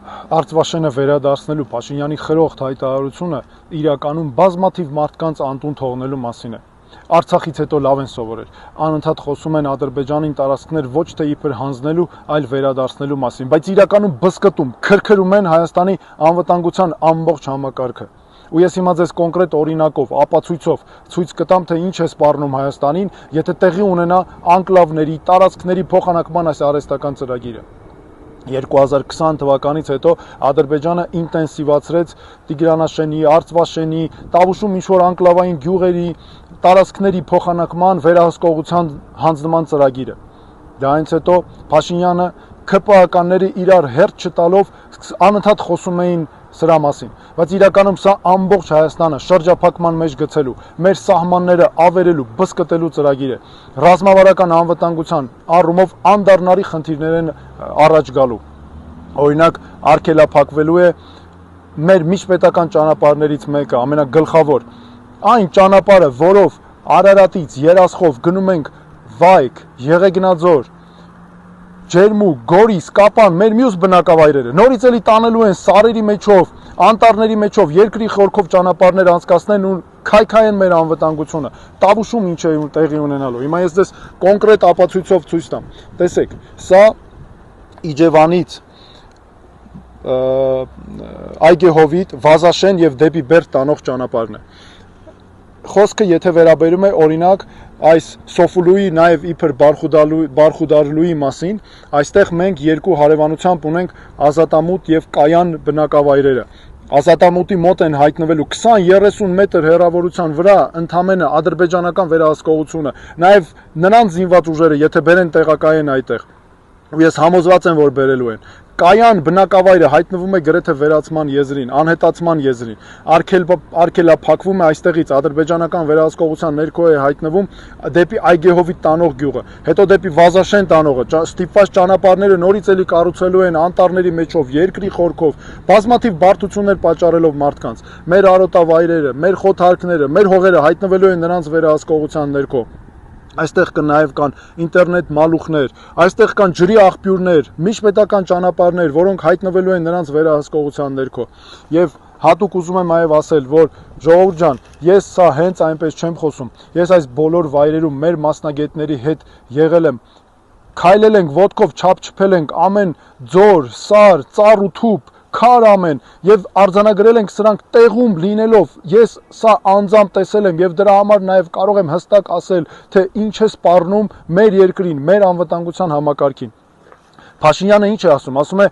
Արցվաշենը վերադարձնելու Փաշինյանի խրոխտ հայտարարությունը իրականում բազմաթիվ մարդկանց անտուն թողնելու մասին է։ Արցախից հետո լավ են սովորել։ Անընդհատ խոսում են Ադրբեջանին տարածքներ ոչ թե իբր հանձնելու, այլ վերադարձնելու մասին, բայց իրականում բզկտում, քրքրում են Հայաստանի անվտանգության ամբողջ համակարգը։ Ու ես հիմա ձեզ կոնկրետ օրինակով, ապացույցով ցույց կտամ, թե ինչ է սպառնում Հայաստանին, եթե տեղի ունենա անկլավների, տարածքների փոխանակման այս արհեստական ծրագիրը։ 2020 թվականից հետո Ադրբեջանը ինտենսիվացրեց Տիգրանաշենի, Արցվաշենի, Տավուշում ինչ-որ անկլավային գյուղերի, տարածքների փոխանակման վերահսկողության հանձնման ծրագիրը։ Դրանից հետո Փաշինյանը ԿՊԱ-ականները իրար հերթ չտալով անընդհատ խոսում էին սրա մասին, բայց իրականում սա ամբողջ Հայաստանը շրջափակման մեջ գցելու, մեր սահմանները ավերելու, բզկտելու ծրագիր է, ռազմավարական անվտանգության առումով անդառնալի խնդիրներ են առաջ գալու։ Օրինակ, արգելափակվելու է մեր միջպետական ճանապարհներից մեկը, ամենագլխավոր, այն ճանապարհը, որով Արարատից, Երասխով գնում ենք Վայք, Եղեգնաձոր, Ջերմուկ, Գորիս, Կապան, մեր մյուս բնակավայրերը, նորից էլի տանելու են սարերի մեջով, անտառների մեջով, երկրի խորքով ճանապարհներ անցկացնեն ու քայքայեն մեր անվտանգությունը։ Տավուշում ինչ է տեղի ունենալու։ Հիմա ես ձեզ կոնկրետ ապացույցով ցույց տամ։ Տեսեք, սա Իջևանից Այգեհովիտ, Վազաշեն եւ դեպի Բերդ տանող ճանապարհն է։ Խոսքը եթե վերաբերում է օրինակ այս Սոֆուլուի նաև իբր Բարխուդարլուի մասին, այստեղ մենք երկու հարևանությամբ ունենք Ազատամուտ եւ Կայան բնակավայրերը։ Ազատամուտի մոտ են հայտնվելու 20-30 մետր հեռավորության վրա ընդամենը ադրբեջանական վերահսկողությունը, նաև նրանց զինված ուժերը, եթե բերեն տեղակայեն այդտեղ։ Ու ես համոզված եմ, որ բերելու են։ Կայան բնակավայրը հայտնվում է գրեթե վերացման եզրին, անհետացման եզրին, արգելափակվում է այստեղից, ադրբեջանական վերահսկողության ներքո է հայտնվում դեպի Այգեհովիտ տանող գյուղը, հետո դեպի Վազաշեն տանողը, ստիպված ճանապարհները նորից էլի կառուցելու են անտառների մեջով, երկրի խորքով, բազմաթիվ բարդություններ պատճառելով մարդկանց, մեր արոտավայրերը, մեր խոթարքները, մեր հողերը հայտնվելու են նրանց վերահսկողության ներքո։ Այստեղ նաև կան ինտերնետ մալուխներ, այստեղ կան ջրի աղբյուրներ, միջպետական ճանապարհներ, որոնք հայտնվելու են նրանց վերահսկողության ներքո։ Եվ հատուկ ուզում եմ նաև ասել, որ ժողովուրդ ջան, ես սա հենց այնպես չեմ խոսում։ Ես այս բոլոր վայրերում մեր մասնագետների հետ եղել եմ, քայլել ենք ոտքով, չափչփել ենք ամեն ձոր, սար, ծառ ու թուփ, քար ամեն եւ արձանագրել ենք սրանք տեղում լինելով, ես սա անձամբ տեսել եմ եւ դրա համար նաեւ կարող եմ հստակ ասել, թե ինչ է սպառնում մեր երկրին, մեր անվտանգության համակարգին։ Փաշինյանը ինչ է ասում, ասում է